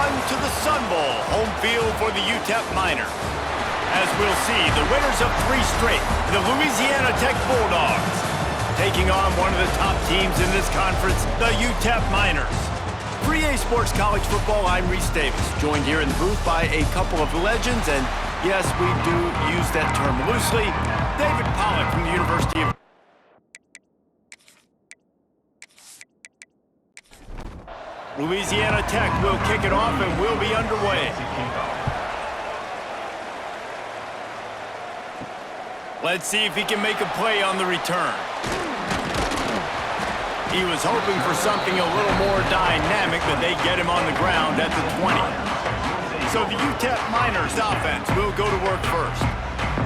on to the Sun Bowl, home field for the UTEP Miners. As we'll see, the winners of 3 straight, the Louisiana Tech Bulldogs, taking on one of the top teams in this conference, the UTEP Miners. For EA Sports College Football, I'm Reese Davis, joined here in the booth by a couple of legends, and yes, we do use that term loosely. David Pollack from the University of Louisiana Tech will kick it off and will be underway. Let's see if he can make a play on the return. He was hoping for something a little more dynamic, but they get him on the ground at the 20. So the UTEP Miners offense will go to work first.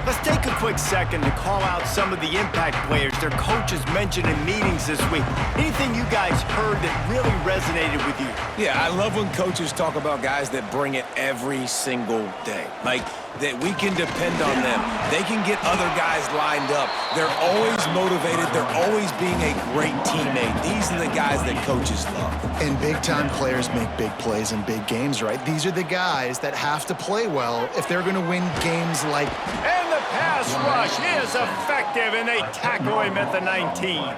Let's take a quick second to call out some of the impact players their coaches mentioned in meetings this week. Anything you guys heard that really resonated with you? Yeah, I love when coaches talk about guys that bring it every single day. Like, that we can depend on them. They can get other guys lined up. They're always motivated. They're always being a great teammate. These are the guys that coaches love. And big-time players make big plays in big games, right? These are the guys that have to play well if they're going to win games like... And the pass rush is effective, and they tackle him at the 19.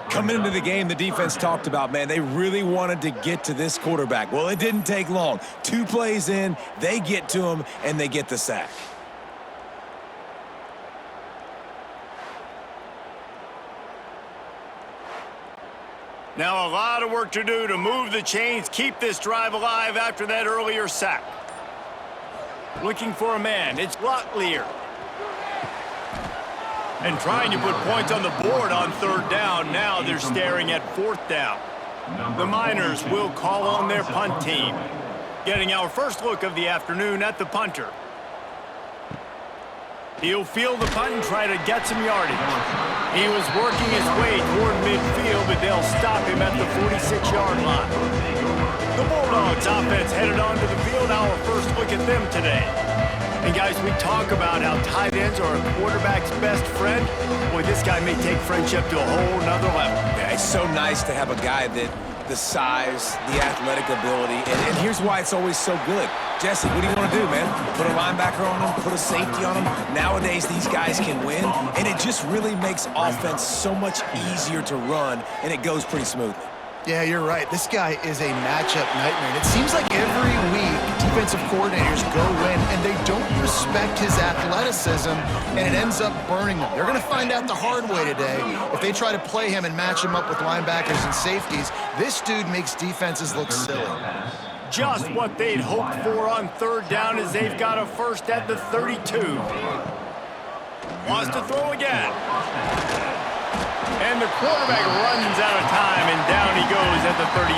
Coming into the game, the defense talked about, man, they really wanted to get to this quarterback. Well, it didn't take long. 2 plays in, they get to him, and they get the sack. Now a lot of work to do to move the chains, keep this drive alive after that earlier sack. Looking for a man, it's Locklear. And trying to put points on the board on 3rd down. Now they're staring at 4th down. The Miners will call on their punt team. Getting our first look of the afternoon at the punter. He'll field the punt and try to get some yardage. He was working his way toward midfield, but they'll stop him at the 46-yard line. The Bulldogs offense headed onto the field. Our first look at them today. And guys, we talk about how tight ends are a quarterback's best friend. Boy, this guy may take friendship to a whole nother level. Yeah, it's so nice to have a guy that the size, the athletic ability, and here's why it's always so good. Jesse, what do you want to do, man? Put a linebacker on him, put a safety on him. Nowadays, these guys can win, and it just really makes offense so much easier to run, and it goes pretty smoothly. Yeah, you're right. This guy is a matchup nightmare. And it seems like every week defensive coordinators go in and they don't respect his athleticism, and it ends up burning them. They're going to find out the hard way today. If they try to play him and match him up with linebackers and safeties, this dude makes defenses look silly. Just what they'd hoped for on 3rd down as they've got a first at the 32. Wants to throw again. And the quarterback runs out of time, and down he goes at the 38.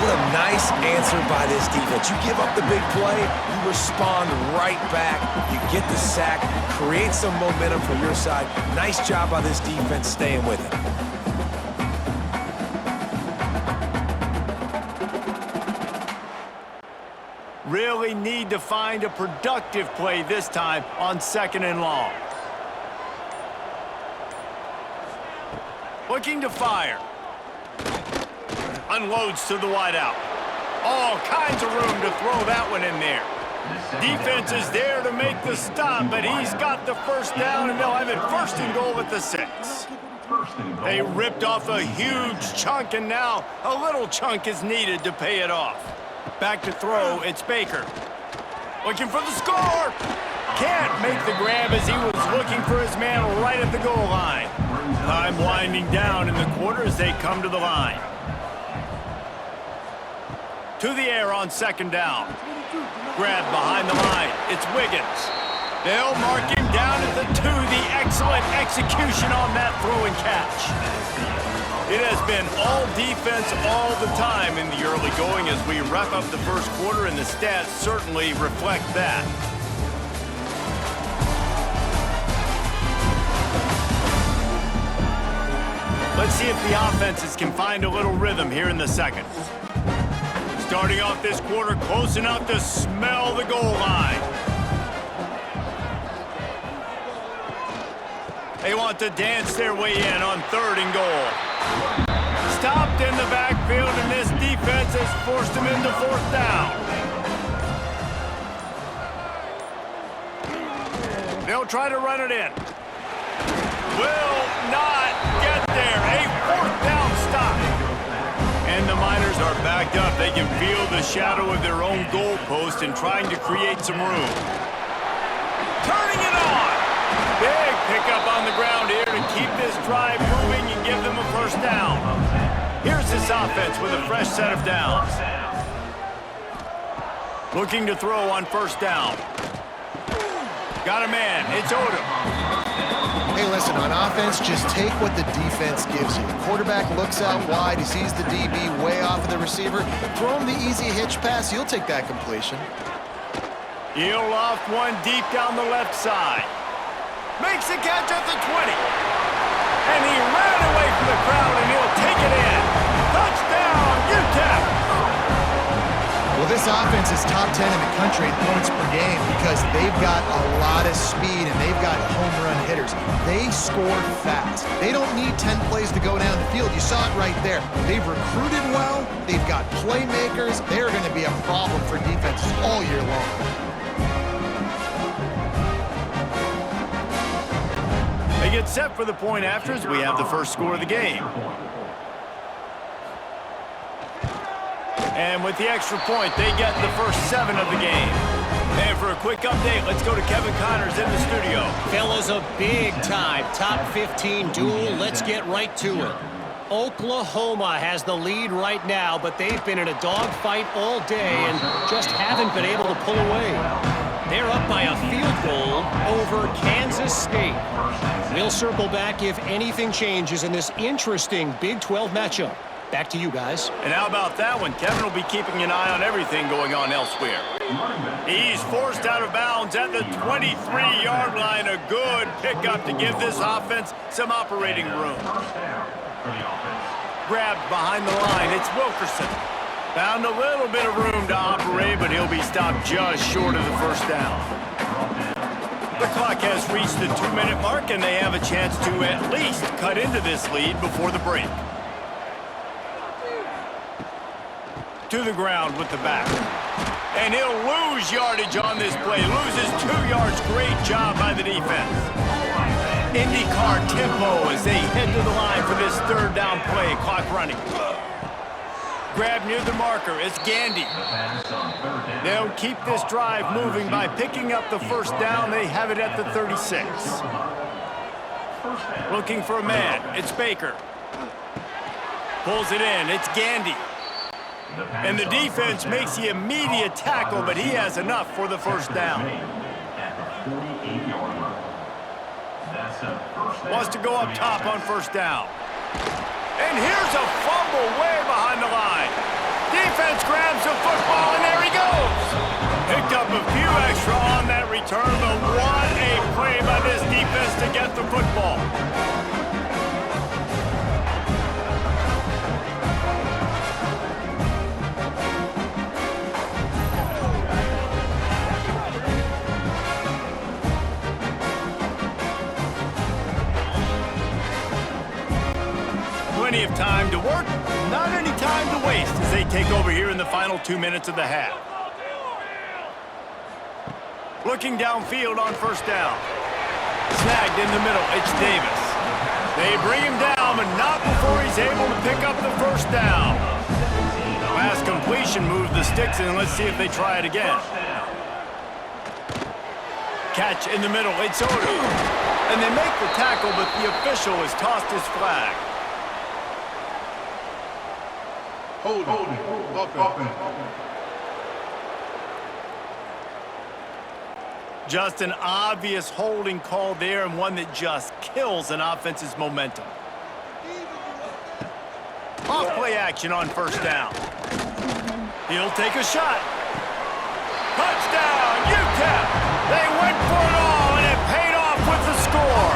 What a nice answer by this defense. You give up the big play, you respond right back, you get the sack, create some momentum for your side. Nice job by this defense staying with it. Really need to find a productive play this time on 2nd and long. Looking to fire. Unloads to the wideout. All kinds of room to throw that one in there. Defense is there to make the stop, but he's got the first down, and they'll have it 1st and goal at the 6. They ripped off a huge chunk, and now a little chunk is needed to pay it off. Back to throw, it's Baker. Looking for the score. Can't make the grab as he was looking for his man right at the goal line. Time winding down in the quarter as they come to the line. To the air on 2nd down. Grab behind the line. It's Wiggins. They'll mark him down at the 2. The excellent execution on that throw and catch. It has been all defense all the time in the early going as we wrap up the first quarter, and the stats certainly reflect that. Let's see if the offenses can find a little rhythm here in the 2nd. Starting off this quarter close enough to smell the goal line. They want to dance their way in on 3rd and goal. Stopped in the backfield, and this defense defense has forced him into fourth down. They'll try to run it in. Will not get there. A fourth down stop. And the Miners are backed up. They can feel the shadow of their own goalpost and trying to create some room. Turning it on. Big pickup on the ground here to keep this drive moving and give them a first down. Here's this offense with a fresh set of downs. Looking to throw on first down. Got a man. It's Odom. Hey, listen, on offense, just take what the defense gives you. Quarterback looks out wide. He sees the DB way off of the receiver. Throw him the easy hitch pass. You'll take that completion. He'll loft one deep down the left side. Makes a catch at the 20. And he ran away from the crowd, and he'll take it in. Touchdown, UTEP! Well, this offense is top 10 in the country in points per game because they've got a lot of speed and they've got home run hitters. They score fast. They don't need 10 plays to go down the field. You saw it right there. They've recruited well. They've got playmakers. They're going to be a problem for defenses all year long. They get set for the point after as we have the first score of the game. And with the extra point, they get the first 7 of the game. And for a quick update, let's go to Kevin Connors in the studio. Fellas, a big-time top 15 duel. Let's get right to it. Oklahoma has the lead right now, but they've been in a dogfight all day and just haven't been able to pull away. They're up by a field goal over Kansas State. We'll circle back if anything changes in this interesting Big 12 matchup. Back to you guys. And how about that one? Kevin will be keeping an eye on everything going on elsewhere. He's forced out of bounds at the 23-yard line. A good pickup to give this offense some operating room. Grabbed behind the line. It's Wilkerson. Found a little bit of room to operate, but he'll be stopped just short of the first down. The clock has reached the 2-minute mark, and they have a chance to at least cut into this lead before the break. To the ground with the back. And he'll lose yardage on this play. Loses 2 yards. Great job by the defense. IndyCar tempo as they head to the line for this third down play. Clock running. Grab near the marker. It's Gandy. They'll keep this drive moving by picking up the first down. They have it at the 36. Looking for a man. It's Baker. Pulls it in. It's Gandy. And the defense makes the immediate tackle, but he has enough for the first down. Wants to go up top on first down. And here's a fumble way behind the line. Defense grabs the football, and there he goes. Picked up a few extra on that return, but what a play by this defense to get the football. Plenty of time to work, not any time to waste as they take over here in the final 2 minutes of the half. Looking downfield on first down. Snagged in the middle, it's Davis. They bring him down, but not before he's able to pick up the first down. Last completion moved the sticks, and let's see if they try it again. Catch in the middle, it's Odom. And they make the tackle, but the official has tossed his flag. Hold on. Just an obvious holding call there, and one that just kills an offense's momentum. Off play action on first down. He'll take a shot. Touchdown, UTEP! They went for it all, and it paid off with the score.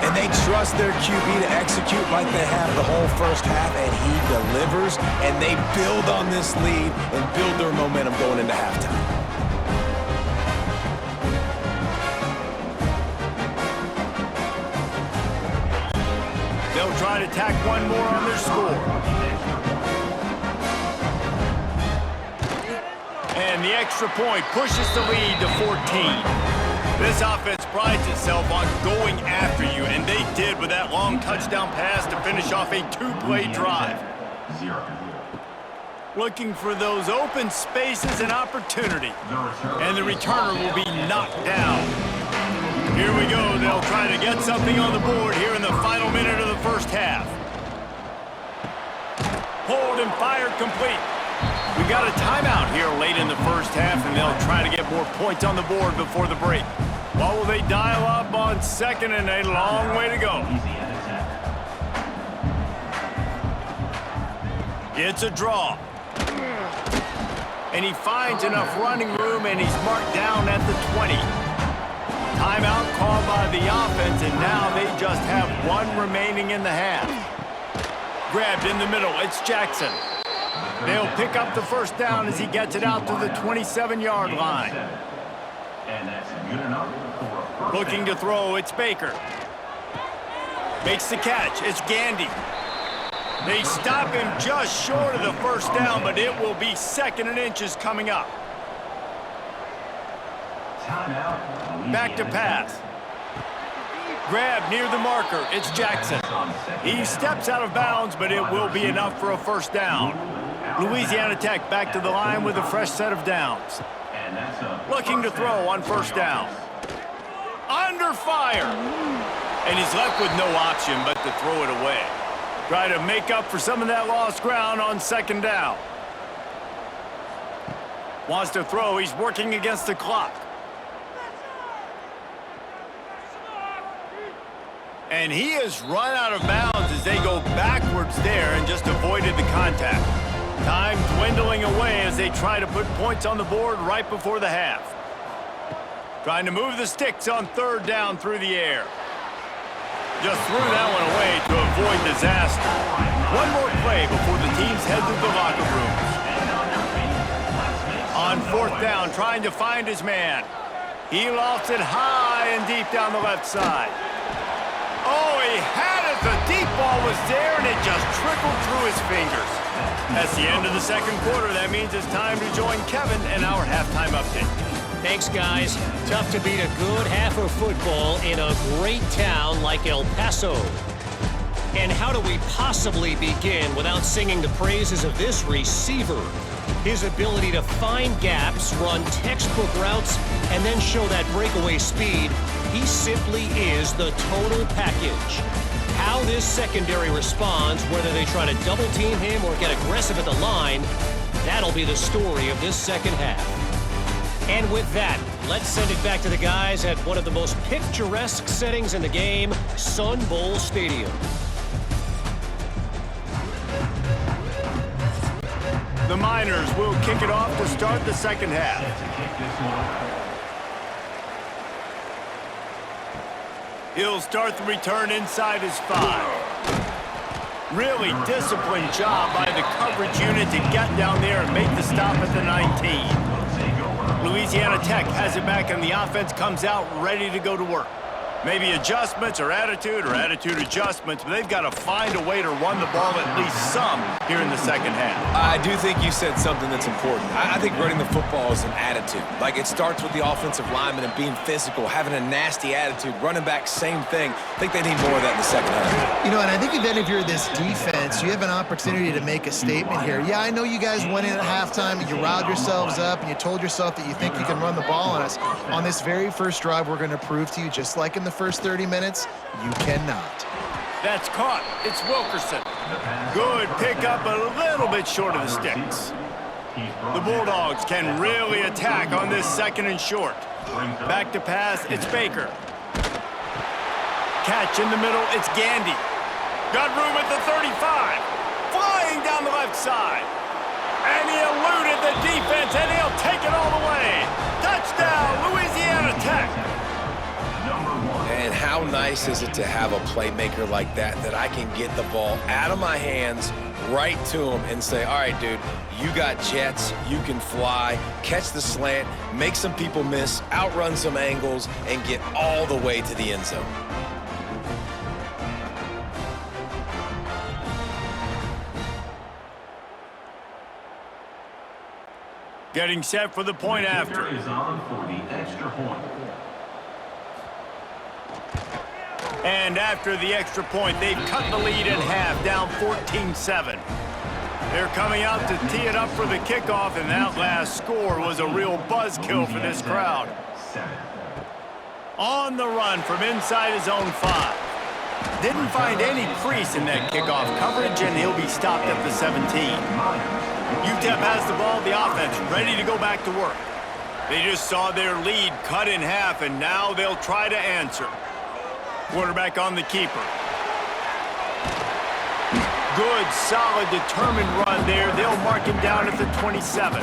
And they trust their QB to execute like they have the whole first half, and he delivers, and they build on this lead and build their momentum going into halftime. They'll try to tack one more on their score. And the extra point pushes the lead to 14. This offense prides itself on going after you, and they did with that long touchdown pass to finish off a two-play drive. Looking for those open spaces and opportunity. And the returner will be knocked down. Here we go. They'll try to get something on the board here in the final minute of the first half. Pulled and fired complete. We got a timeout here late in the first half, and they'll try to get more points on the board before the break. What will they dial up on second and a long way to go? It's a draw. And he finds enough running room, and he's marked down at the 20. Timeout called by the offense, and now they just have one remaining in the half. Grabbed in the middle, it's Jackson. They'll pick up the first down as he gets it out to the 27-yard line. Looking to throw, it's Baker. Makes the catch, it's Gandy. They stop him just short of the first down, but it will be second and inches coming up. Back to pass. Grab near the marker, it's Jackson. He steps out of bounds, but it will be enough for a first down. Louisiana Tech back to the line with a fresh set of downs. Looking to throw on first down. Under fire. And he's left with no option but to throw it away. Try to make up for some of that lost ground on second down. Wants to throw, he's working against the clock. And he has run out of bounds as they go backwards there and just avoided the contact. Time dwindling away as they try to put points on the board right before the half. Trying to move the sticks on third down through the air. Just threw that one away to avoid disaster. One more play before the teams head to the locker rooms. On fourth down, trying to find his man. He lofts it high and deep down the left side. Oh, he had it. The deep ball was there, and it just trickled through his fingers. That's the end of the second quarter. That means it's time to join Kevin in our halftime update. Thanks, guys. Tough to beat a good half of football in a great town like El Paso. And how do we possibly begin without singing the praises of this receiver? His ability to find gaps, run textbook routes, and then show that breakaway speed. He simply is the total package. How this secondary responds, whether they try to double-team him or get aggressive at the line, that'll be the story of this second half. And with that, let's send it back to the guys at one of the most picturesque settings in the game, Sun Bowl Stadium. The Miners will kick it off to start the second half. He'll start the return inside his 5. Really disciplined job by the coverage unit to get down there and make the stop at the 19. Louisiana Tech has it back, and the offense comes out ready to go to work. Maybe adjustments or attitude adjustments, but they've got to find a way to run the ball at least some here in the second half. I do think you said something that's important. I think running the football is an attitude. Like, it starts with the offensive lineman and being physical, having a nasty attitude. Running back, same thing. I think they need more of that in the second half. You know, and I think even if you're this defense, you have an opportunity to make a statement here. Yeah, I know you guys went in at halftime and you riled yourselves up and you told yourself that you think you can run the ball on us. On this very first drive, we're going to prove to you, just like in the first 30 minutes, you cannot. That's caught. It's Wilkerson. Good pickup, a little bit short of the sticks. The Bulldogs can really attack on this second and short. Back to pass, it's Baker. Catch in the middle, it's Gandy. Got room at the 35. Flying down the left side. And he eluded the defense, and he'll take it all the way. Touchdown, Louisiana Tech. And how nice is it to have a playmaker like that I can get the ball out of my hands right to him and say, all right, dude, you got jets, you can fly, catch the slant, make some people miss, outrun some angles, and get all the way to the end zone. Getting set for the point after. Is on for the extra point. And after the extra point, they've cut the lead in half, down 14-7. They're coming out to tee it up for the kickoff, and that last score was a real buzzkill for this crowd. On the run from inside his own 5. Didn't find any crease in that kickoff coverage, and he'll be stopped at the 17. UTEP has the ball, the offense ready to go back to work. They just saw their lead cut in half, and now they'll try to answer. Quarterback on the keeper. Good, solid, determined run there. They'll mark him down at the 27.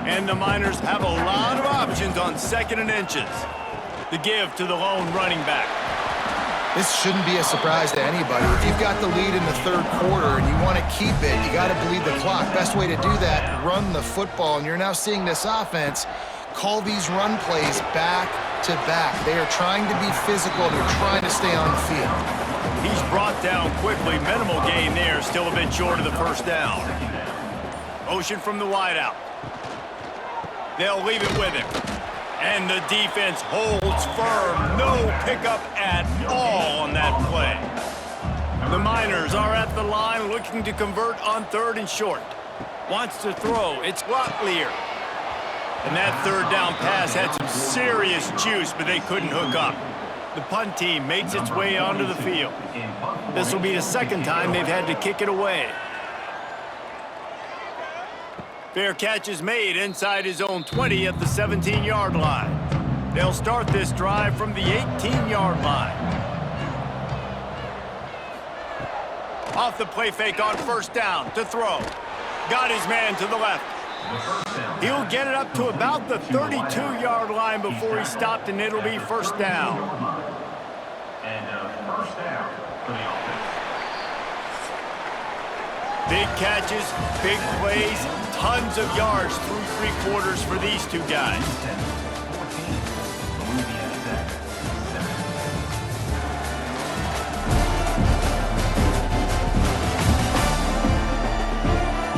And the Miners have a lot of options on 2nd and inches. The give to the lone running back. This shouldn't be a surprise to anybody. If you've got the lead in the 3rd quarter and you want to keep it, you got to bleed the clock. Best way to do that, run the football. And you're now seeing this offense call these run plays back to back. They are trying to be physical. They're trying to stay on the field. He's brought down quickly. Minimal gain there. Still a bit short of the first down. Motion from the wideout. They'll leave it with him. And the defense holds firm. No pickup at all on that play. The Miners are at the line looking to convert on 3rd and short. Wants to throw. It's Locklear. And that 3rd down pass had some serious juice, but they couldn't hook up. The punt team makes its way onto the field. This will be the 2nd time they've had to kick it away. Fair catch is made inside his own 20 at the 17-yard line. They'll start this drive from the 18-yard line. Off the play fake on 1st down to throw. Got his man to the left. He'll get it up to about the 32-yard line before he stopped, and it'll be 1st down. And 1st down for the offense. Big catches, big plays, tons of yards through 3 quarters for these two guys.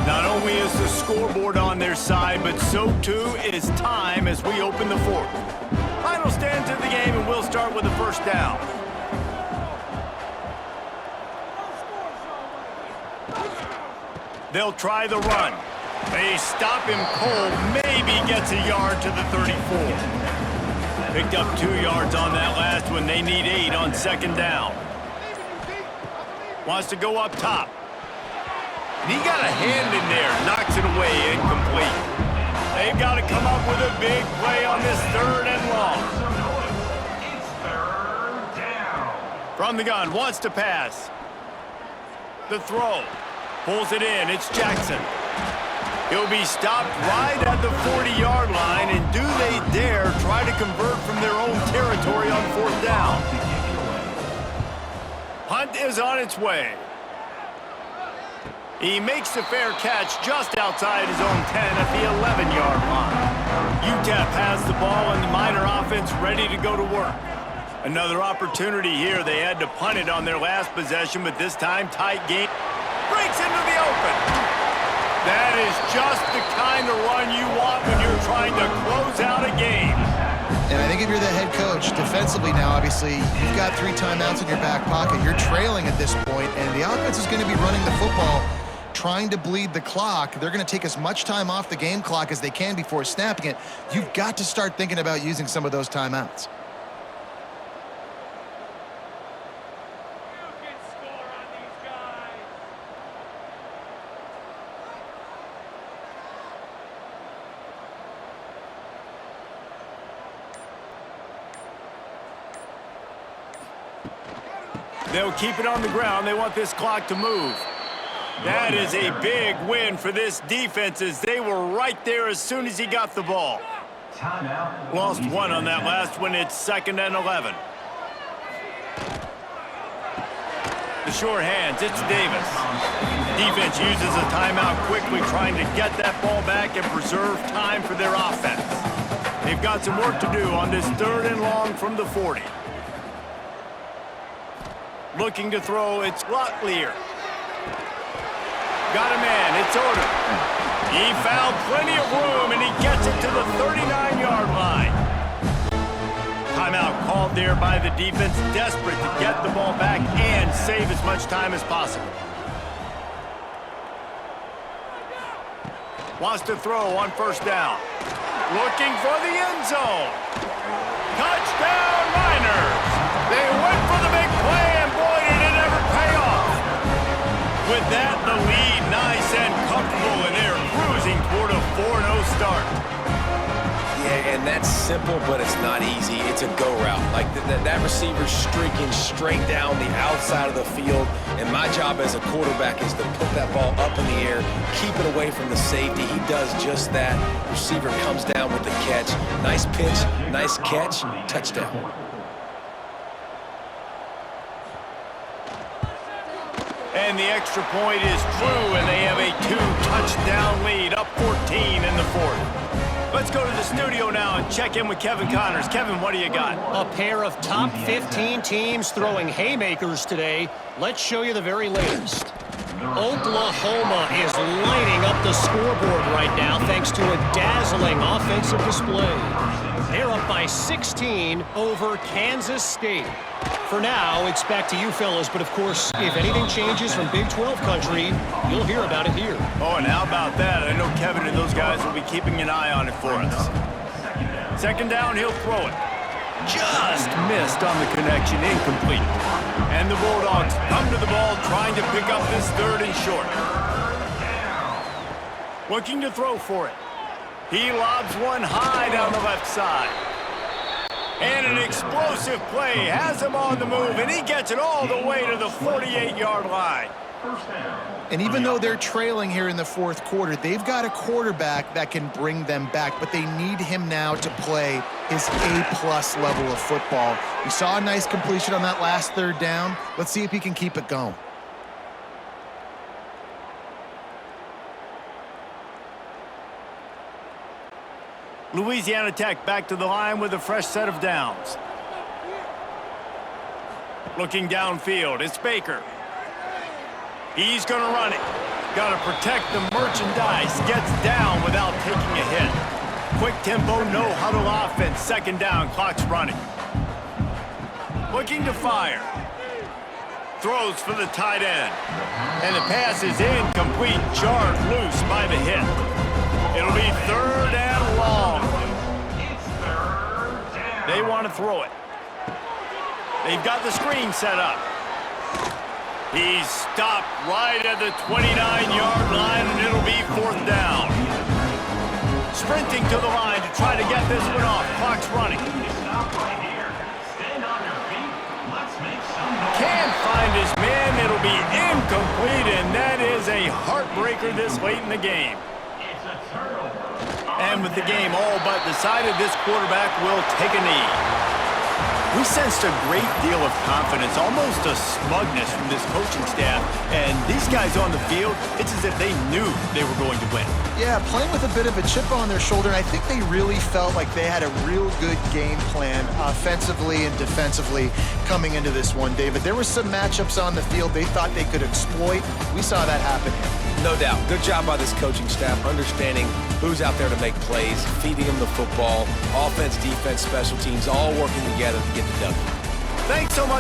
Not only is the scoreboard on their side, but so too is time as we open the 4th. Final stands of the game, and we'll start with the 1st down. They'll try the run. They stop him cold, maybe gets a yard to the 34. Picked up 2 yards on that last one. They need 8 on 2nd down. Wants to go up top. And he got a hand in there, knocks it away, incomplete. They've got to come up with a big play on this 3rd and long. It's 3rd down. From the gun, wants to pass. The throw. Pulls it in, it's Jackson. He'll be stopped right at the 40-yard line, and do they dare try to convert from their own territory on 4th down? Punt is on its way. He makes the fair catch just outside his own 10 at the 11-yard line. UTEP has the ball and the Miner offense ready to go to work. Another opportunity here. They had to punt it on their last possession, but this time tight game. Breaks into the open. That is just the kind of run you want when you're trying to close out a game. And I think if you're the head coach, defensively now, obviously, you've got 3 timeouts in your back pocket. You're trailing at this point, and the offense is going to be running the football, trying to bleed the clock. They're going to take as much time off the game clock as they can before snapping it. You've got to start thinking about using some of those timeouts. They'll keep it on the ground. They want this clock to move. That is a big win for this defense as they were right there as soon as he got the ball. Lost 1 on that last one. It's 2nd and 11. The short hands, it's Davis. Defense uses a timeout quickly, trying to get that ball back and preserve time for their offense. They've got some work to do on this 3rd and long from the 40. Looking to throw, it's Locklear. Got a man, it's Odom. He found plenty of room, and he gets it to the 39-yard line. Timeout called there by the defense, desperate to get the ball back and save as much time as possible. Wants to throw on first down. Looking for the end zone. Touchdown, Niners! They went for the big play, and boy, did it ever pay off. With that, the lead nice and comfortable, and they're cruising toward a 4-0 start. Yeah, and that's simple, but it's not easy. It's a go route. Like that receiver's streaking straight down the outside of the field, and my job as a quarterback is to put that ball up in the air, keep it away from the safety. He does just that. Receiver comes down with the catch. Nice pitch, nice catch, touchdown. And the extra point is true, and they have a 2-touchdown lead, up 14 in the fourth. Let's go to the studio now and check in with Kevin Connors. Kevin, what do you got? A pair of top 15 teams throwing haymakers today. Let's show you the very latest. Oklahoma is lighting up the scoreboard right now thanks to a dazzling offensive display. They're up by 16 over Kansas State. For now, it's back to you fellas, but of course, if anything changes from Big 12 country, you'll hear about it here. Oh, and how about that? I know Kevin and those guys will be keeping an eye on it for us. Second down, he'll throw it. Just missed on the connection, incomplete. And the Bulldogs come to the ball trying to pick up this third and short. Looking to throw for it. He lobs one high down the left side. And an explosive play has him on the move, and he gets it all the way to the 48-yard line. And even though they're trailing here in the fourth quarter, they've got a quarterback that can bring them back, but they need him now to play his A-plus level of football. We saw a nice completion on that last third down. Let's see if he can keep it going. Louisiana Tech back to the line with a fresh set of downs. Looking downfield, it's Baker. He's going to run it. Got to protect the merchandise. Gets down without taking a hit. Quick tempo, no huddle offense. Second down, clock's running. Looking to fire. Throws for the tight end. And the pass is incomplete, jarred loose by the hit. It'll be third and long. They want to throw it. They've got the screen set up. He's stopped right at the 29-yard line, and it'll be fourth down. Sprinting to the line to try to get this one off. Clock's running. Can't find his man. It'll be incomplete, and that is a heartbreaker this late in the game. And with the game all but decided, this quarterback will take a knee. We sensed a great deal of confidence, almost a smugness from this coaching staff. And these guys on the field, it's as if they knew they were going to win. Yeah, playing with a bit of a chip on their shoulder, and I think they really felt like they had a real good game plan offensively and defensively coming into this one, David. There were some matchups on the field they thought they could exploit. We saw that happen here. No doubt. Good job by this coaching staff, understanding who's out there to make plays, feeding them the football, offense, defense, special teams, all working together to get the W. Thanks so much.